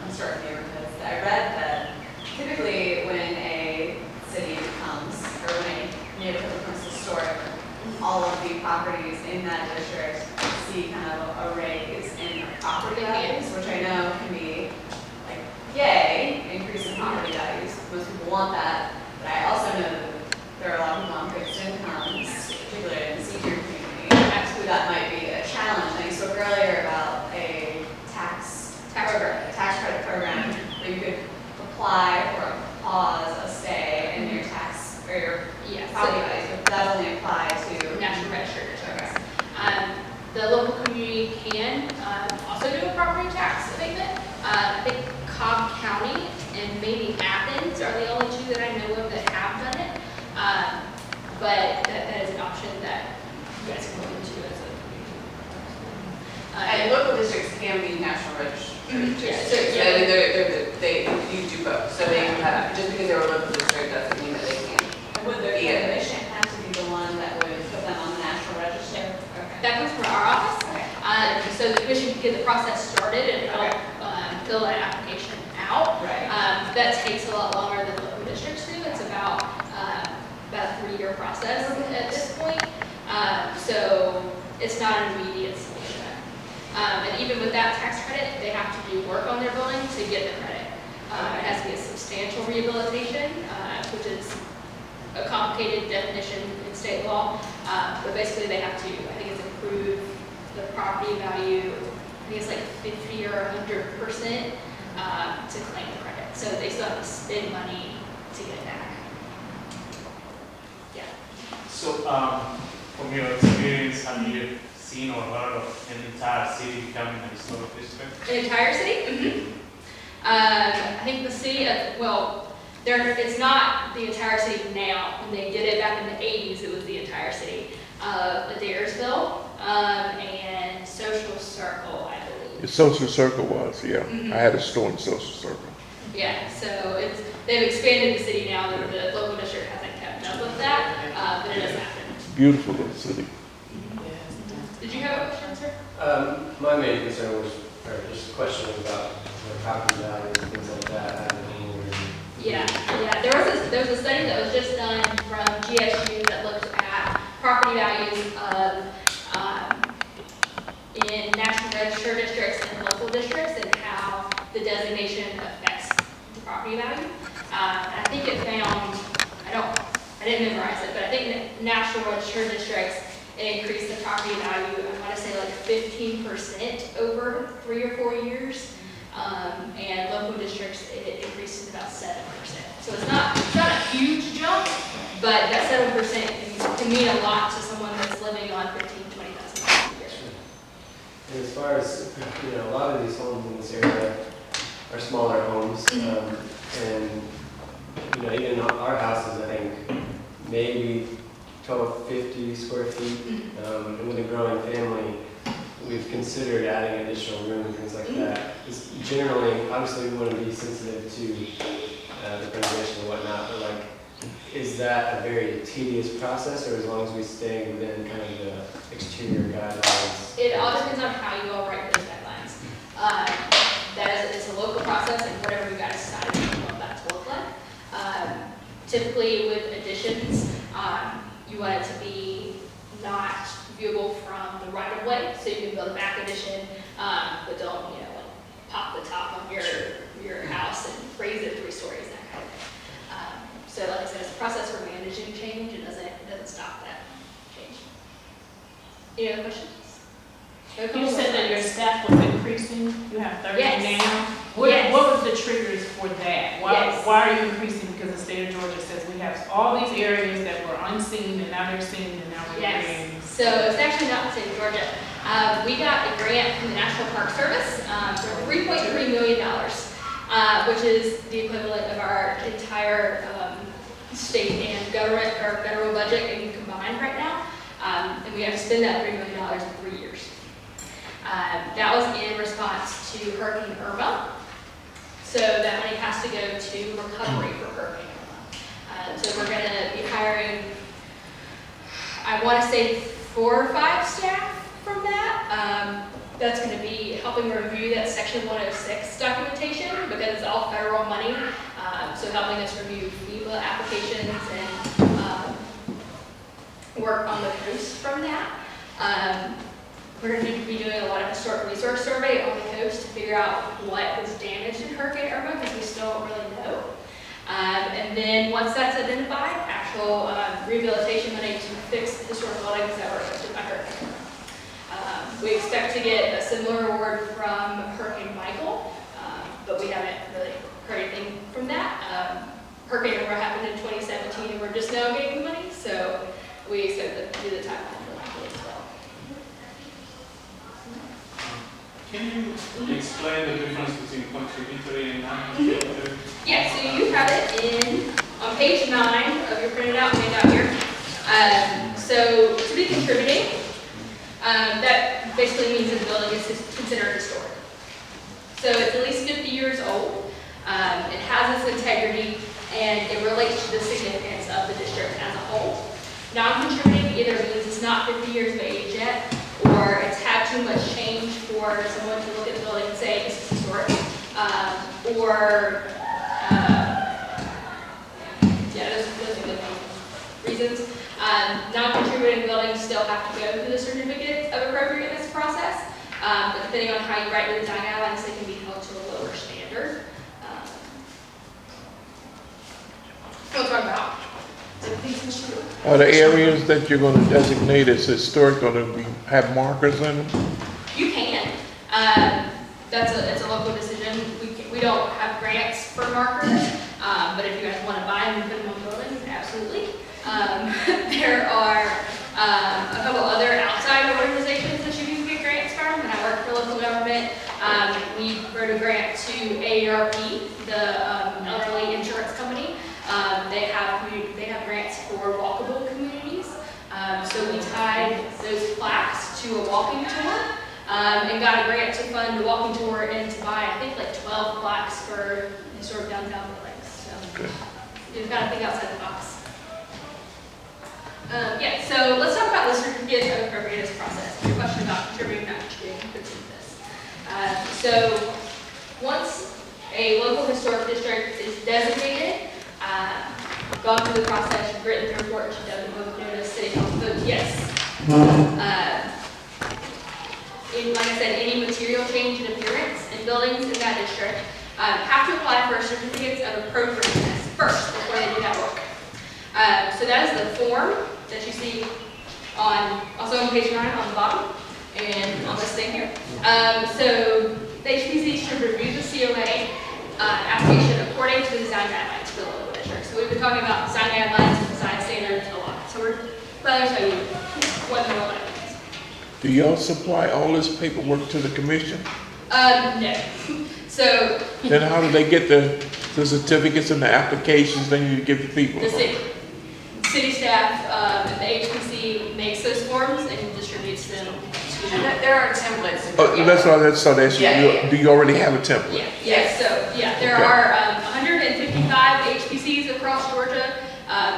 historic neighborhoods, I read that typically when a city becomes, or when a neighborhood becomes historic, all of the properties in that district see kind of a raise in property values, which I know can be like, yay, increase in property values. Most people want that, but I also know that there are a lot of people on fixed incomes, particularly in the senior community, who that might be a challenge. And you spoke earlier about a tax credit program where you could apply for a pause, a stay in your tax or your property values, but that only apply to National Register districts. Okay. The local community can also do a property tax abatement. I think Cobb County and maybe Athens are the only two that I know of that have done it. But that is an option that you guys can look into as a community. and local districts can be national register districts. Yeah, So yeah. you do both. So they have, just because they're a local district doesn't mean that they can't. Would the Yeah. commission have to be the one that would put them on the national register? That comes from our office. So the commission can get the process started and help fill that application out. Right. That takes a lot longer than local districts do. It's about a 3-year process at this point. So it's not an immediate solution. And even with that tax credit, they have to do work on their building to get the credit. It has to be a substantial rehabilitation, which is a complicated definition in state law. But basically they have to, I think it's improve the property value, I think it's like 50 or 100% to claim the credit. So they still have to spend money to get it back. Yeah. So, from your experience, have you seen or heard of an entire city becoming a historic district? The entire city? I think the city of, it's not the entire city now. When they did it back in the 80s, it was the entire city of Adairsville and Social Circle, I believe. The social circle was, yeah. I had a store in social circle. Yeah, so they've expanded the city now, that the local district hasn't kept up with that, but it has happened. Beautiful little city. Did you have a question, sir? My main concern was, or just a question about property values and things like that. Yeah. There was a study that was just done from GSU that looked at property values of in National Register districts and local districts and how the designation affects the property value. I think it found, I didn't memorize it, but I think that National Register districts, it increased the property value, I want to say like 15% over 3 or 4 years. And local districts, it increased to about 7%. So it's not a huge jump, but that 7% can mean a lot to someone that's living on $15,000 to $20,000 a year. And as far as, a lot of these homes in this area, are smaller homes. And, you know, even our houses, I think, maybe 1,250 square feet. And with a growing family, we've considered adding additional room and things like that. It's generally, obviously, we want to be sensitive to the preservation and whatnot, but like, is that a very tedious process, or as long as we stay within kind of the exterior guidelines? It all depends on how you all write those guidelines. It's a local process, and whatever you guys decide you want that to look like. Typically with additions, you want it to be not viewable from the right of way, so you can build a back addition, but don't, you know, like pop the top of your house and raise it 3 stories, that kind of thing. So like I said, it's a process for managing change. It doesn't stop that change. Any other questions? You said that your staff was increasing, you have 30 Yes. now. Yes. What was the triggers for that? Yes. Why are you increasing? Because the state of Georgia says we have all these areas that were unseen and now they're seen and now we're creating. Yes. So it's actually not the state of Georgia. We got a grant from the National Park Service for $3.3 million, which is the equivalent of our entire state and government or federal budget and combined right now. And we have to spend that $3 million in 3 years. That was in response to Hurricane Irma. So that money has to go to recovery for Hurricane Irma. So we're going to be hiring, I want to say 4 or 5 staff from that. That's going to be helping review that Section 106 documentation because it's all federal money. So helping us review FEMA applications and work on the coast from that. We're going to be doing a lot of historic resource survey on the coast to figure out what was damaged in Hurricane Irma because we still don't really know. And then once that's identified, actual rehabilitation money to fix the historic buildings that were affected by Hurricane Irma. We expect to get a similar award from Hurricane Michael, but we haven't really heard anything from that. Hurricane Irma happened in 2017 and we're just now getting the money, so we expect to do the timeline for Michael as well. Can you explain the difference between contributory and non-contributory? Yeah, so you have it on page 9 of your printed out handout here. So to be contributing, that basically means that the building is considered historic. So it's at least 50 years old. It has its integrity and it relates to the significance of the district as a whole. Non-contributing either means it's not 50 years of age yet, or it's had too much change for someone to look at the building and say this is historic, or those are the main reasons. Non-contributing buildings still have to go through the certificate of appropriateness process, but depending on how you write the design guidelines, they can be held to a lower standard. What we're talking about. Are the areas that you're going to designate as historic going to have markers in them? You can. It's a local decision. We don't have grants for markers, but if you guys want to buy them and put them on buildings, absolutely. There are a couple other outside organizations that you can get grants from. When I worked for local government, we wrote a grant to AARP, the elderly insurance company. They have grants for walkable communities. So we tied those plaques to a walking tour and got a grant to fund a walking tour and to buy, I think, like 12 plaques for historic downtown buildings. So you've got to think outside the box. Yeah, so let's talk about the certificate of appropriateness process. Your question about contributing, not contributing fits into this. So once a local historic district is designated, gone through the process, you've written the report, you've done the vote notice, city council vote, yes. Like I said, any material change in appearance in buildings in that district have to apply for a certificate of appropriateness first before they do that work. So that is the form that you see also on page 9 on the bottom and on this thing here. So the HPC should review the COA application according to the design guidelines for the local district. So we've been talking about design guidelines and design standards a lot. So we're going to tell you what the role is. Do y'all supply all this paperwork to the commission? No. So, Then how do they get the certificates and the applications then you give to people? the city staff, and the HPC makes those forms and distributes them to. And there are templates. Oh, that's what I saw that. Yeah, yeah, yeah. Do you already have a template? Yeah, yes, so, yeah, there Okay. are 155 HPCs across Georgia,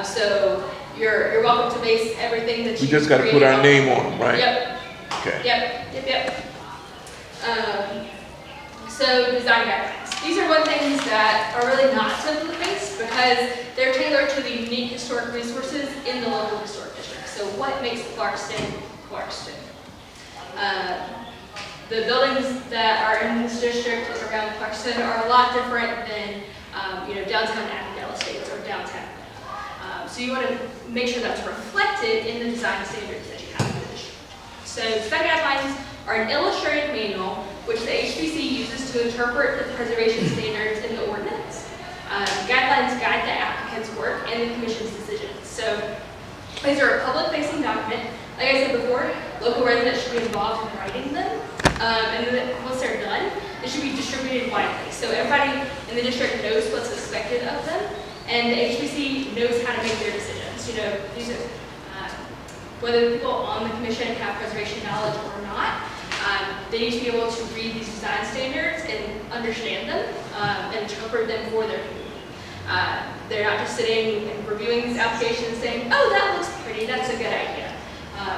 so you're welcome to base everything that you We just gotta put create our on- name on them, right? Yep, Okay. yep. So design guidelines. These are one things that are really not simple-faced because they're tailored to the unique historic resources in the local historic district. So what makes Clarkston, Clarkston? The buildings that are in this district around Clarkston are a lot different than, downtown Avondale Estates or downtown. So you want to make sure that's reflected in the design standards that you have in the district. So design guidelines are an illustrated manual which the HPC uses to interpret the preservation standards in the ordinance. Guidelines guide the applicant's work and the commission's decisions. So these are a public-facing document. Like I said before, local residents should be involved in writing them. And then once they're done, they should be distributed widely. So everybody in the district knows what's expected of them, and the HPC knows how to make their decisions. These are, whether people on the commission have preservation knowledge or not, they need to be able to read these design standards and understand them and interpret them for their community. They're not just sitting and reviewing these applications saying, oh, that looks pretty, that's a good idea.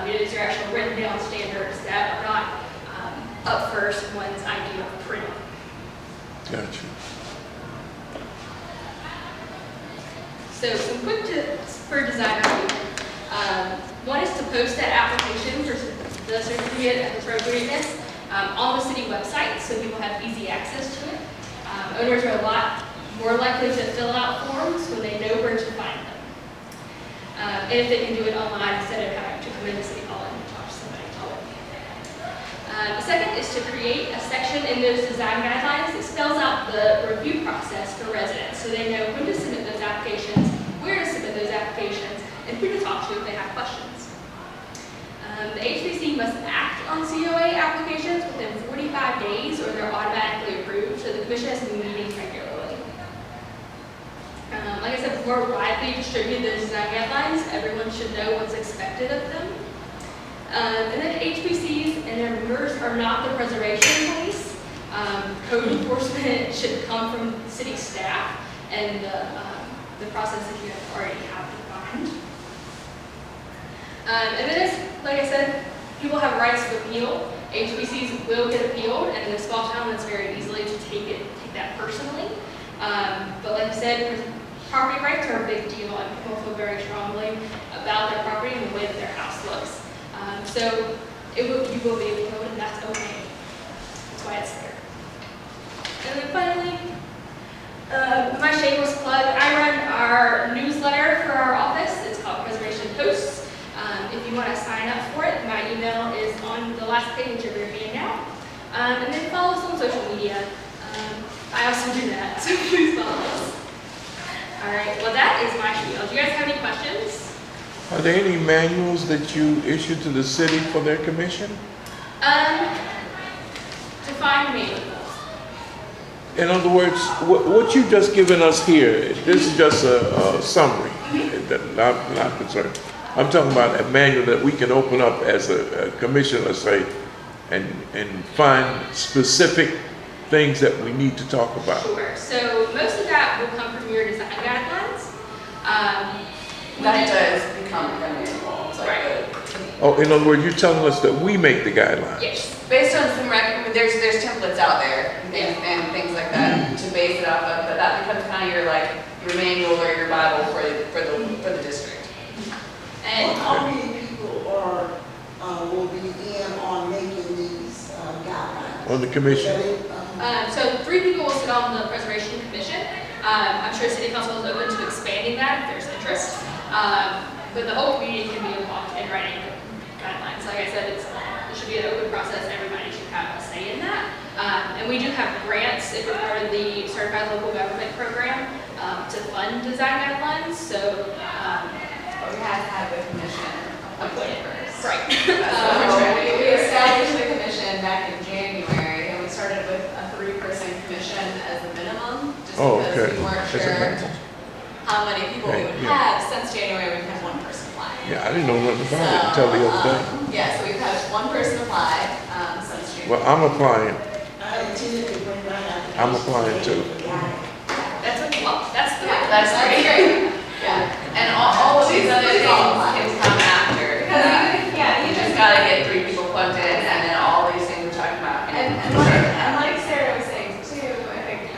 These are actual written down standards that are not up for someone's idea of printing. Gotcha. So some quick tips for design review. One is to post that application for the certificate of appropriateness on the city website so people have easy access to it. Owners are a lot more likely to fill out forms when they know where to find them. And if they can do it online instead of having to come into City Hall and talk to somebody. The second is to create a section in those design guidelines that spells out the review process for residents so they know when to submit those applications, where to submit those applications, and who to talk to if they have questions. The HPC must act on COA applications within 45 days or they're automatically approved, so the commission has to be meeting regularly. Like I said before, widely distribute the design guidelines. Everyone should know what's expected of them. And then HPCs and their members are not the preservation police. Code enforcement should come from city staff and the process that you already have defined. And then, like I said, people have rights of appeal. HPCs will get appealed, and in a small town, that's very easily to take that personally. But like I said, property rights are a big deal, and people feel very strongly about their property and the way that their house looks. So you will be appealed, and that's okay. That's why it's there. And then finally, my shameless plug, I run our newsletter for our office. It's called Preservation Posts. If you want to sign up for it, my email is on the last page of your handout. And then follow us on social media. I also do that, so please follow us. All right, well that is my spiel. Do you guys have any questions? Are there any manuals that you issue to the city for their commission? Define manuals. In other words, what you've just given us here, this is just a summary. Not concerned. I'm talking about a manual that we can open up as a commission, let's say, and find specific things that we need to talk about. Sure. So most of that will come from your design guidelines. That does become a manual. It's like Right. Oh, in other words, you're telling us that we make the guidelines? Yes. based on some there's templates out there and things like that to base it off of, but that becomes kind of your manual or your Bible for the district. And How many people will be in on making these guidelines? On the commission? so 3 people will sit on the Preservation Commission. I'm sure City Council is open to expanding that if there's interest. But the whole community can be involved in writing guidelines. Like I said, it should be an open process. Everybody should have a say in that. And we do have grants if you're part of the Certified Local Government Program to fund design guidelines. So But we had to have the commission appointed first. right. We established the commission back in January, and we started with admission as the minimum, just Oh, because okay. we weren't That's a sure minimum. how many people we Okay, would yeah. have. Since January, we've had one person apply. Yeah, I didn't know nothing about it until the other day. Yeah, so we've had one person apply, since January. Well, I'm applying. I intended to bring my application. I'm applying too. That's what, well, that's the Yeah, that's great. Yeah, and all of these other things can come after, because you just gotta get 3 people plugged in, and then all these things we're talking about. And like Sarah was saying too, I think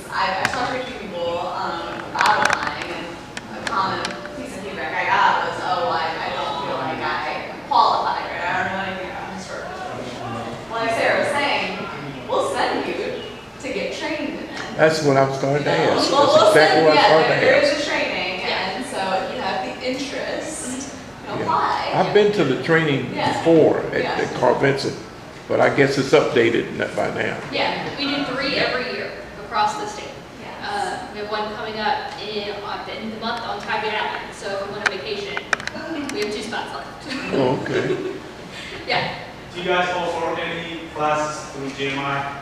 I've talked to a few people about applying, and a common piece of feedback I got was, oh, I don't feel like I qualified, right? I don't know anything about historic preservation. Like Sarah was saying, we'll send you to get trained in it. That's what I'm starting to ask. Well, That's exactly what I'm starting there to is ask. a training, and so if you have the interest, Yeah. apply. I've been to the training Yeah. before at Yeah. Carvincent, but I guess it's updated by now. Yeah, we do 3 every year across the state. Yes. We have one coming up at the end of the month on Tybee Island, so if you want a vacation, we have 2 spots left. Oh, okay. Yeah. Do you guys offer any classes through GMI?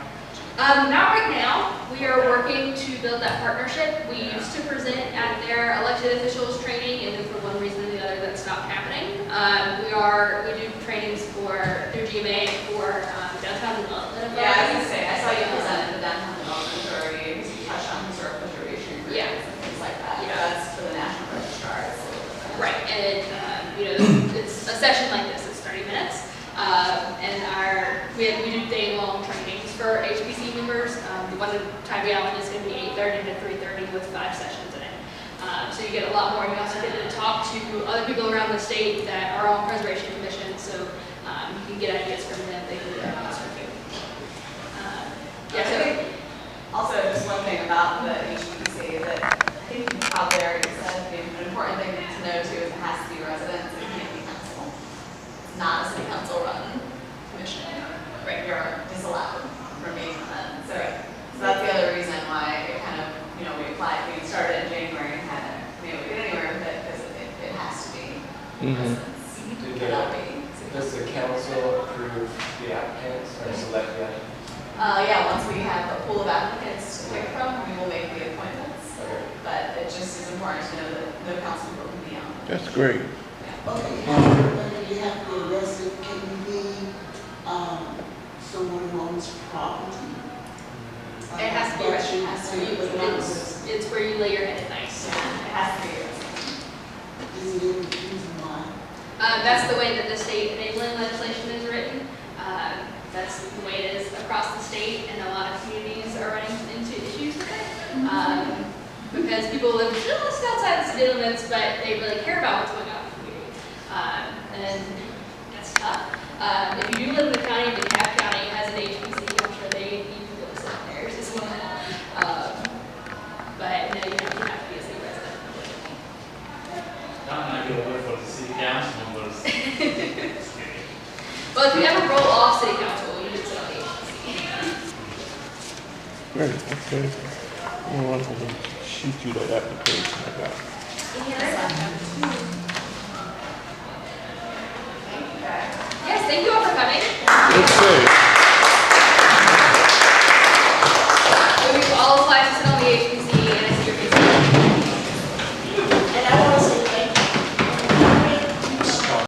Not right now. We are working to build that partnership. We used to present at their elected officials training, and then for one reason or the other, that stopped happening. We do trainings through GMA for downtown development. Yeah, I was gonna say, I saw you present at the Downtown Development Authority, you touched on historic preservation groups Yeah. and things like that. Yeah. That's for the National Registrar. It's a little different. Right, and it's a session like this. It's 30 minutes, and we do day-long trainings for HPC members. The one in Tybee Island is going to be 8:30 to 3:30 with 5 sessions in it. So you get a lot more. You also get to talk to other people around the state that are on preservation commissions, so you can get ideas from them. They can do that also too. Yeah, so Also, just one thing about the HPC that I think you probably already said, an important thing to know too is it has to be residents, it can't be council. It's not a city council run commission. Right, you're disallowed from being on that. So that's the other reason why it kind of, we applied, we started in January and hadn't been able to get anywhere with it because it has to be Mhm. residents. Do Cannot the- be city Does the council approve the applicants or select the applicants? Yeah, once we have a pool of applicants to pick from, we will make the appointments. Okay. But it just is important to know that no council people can be on. That's great. Okay, whether you have to be a resident, can you be, someone who owns property? it has to be resident. It's where you lay your head at night. It has to be. Is there any reason why? That's the way that the state enabling legislation is written. That's the way it is across the state, and a lot of communities are running into issues with it. Because people live just outside the city limits, but they really care about what's going on in the community. And that's tough. If you do live in the county, DeKalb County has an HPC, I'm sure they need to go sit there as well. But no, you have to be a city resident. Not an ideal way for the city council members. Well, if you ever roll off city council, you just sit on the HPC. Great, okay. Well, I'm gonna shoot you that application I got. Yes, thank you all for coming. Okay.